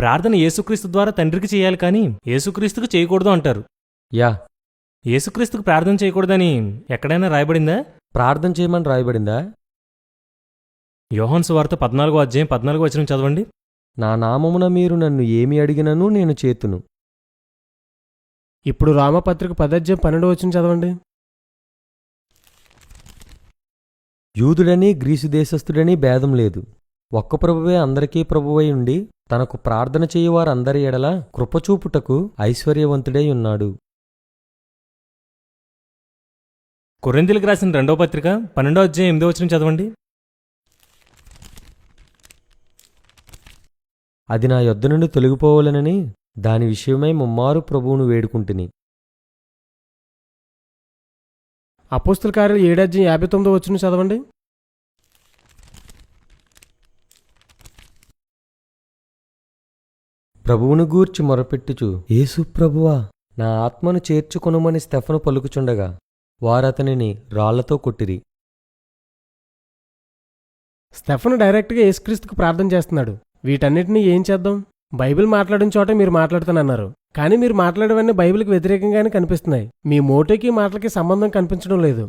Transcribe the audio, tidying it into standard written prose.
ప్రార్థన యేసుక్రీస్తు ద్వారా తండ్రికి చేయాలి కానీ యేసుక్రీస్తుకు చేయకూడదు అంటారు. యా, యేసుక్రీస్తుకు ప్రార్థన చేయకూడదని ఎక్కడైనా రాయబడిందా? ప్రార్థన చేయమని రాయబడిందా? యోహాను సువార్త 14 చదవండి. నా నామమున మీరు నన్ను ఏమి అడిగినను నేను చేతును. ఇప్పుడు రామపత్రిక 10:12 చదవండి. యూదుడని గ్రీసు దేశస్థుడని భేదం లేదు, ఒక్క ప్రభువే అందరికీ ప్రభువై ఉండి తనకు ప్రార్థన చేయువారందరి ఎడల కృపచూపుటకు ఐశ్వర్యవంతుడై ఉన్నాడు. కొరింథీయులకు రాసిన 2వ పత్రిక 12:8 చదవండి. అది నా యొద్ద నుండి తొలగిపోవాలనని దాని విషయమై ముమ్మారు ప్రభువును వేడుకుంటుని. అపోస్తల కార్యాలు 7:59 చదవండి. ప్రభువును గూర్చి మొరపెట్టుచు, యేసు ప్రభువా, నా ఆత్మను చేర్చుకొనుమని స్తెఫను పలుకుచుండగా వారతనిని రాళ్లతో కొట్టిరి. స్టెఫను డైరెక్ట్గా యేసుక్రీస్తుకు ప్రార్థన చేస్తున్నాడు. వీటన్నిటినీ ఏం చేద్దాం? బైబిల్ మాట్లాడిన చోట మీరు మాట్లాడుతానన్నారు, కానీ మీరు మాట్లాడేవన్నీ బైబిల్కి వ్యతిరేకంగానే కనిపిస్తున్నాయి. మీ మోటోకి మాటలకి సంబంధం కనిపించడం లేదు.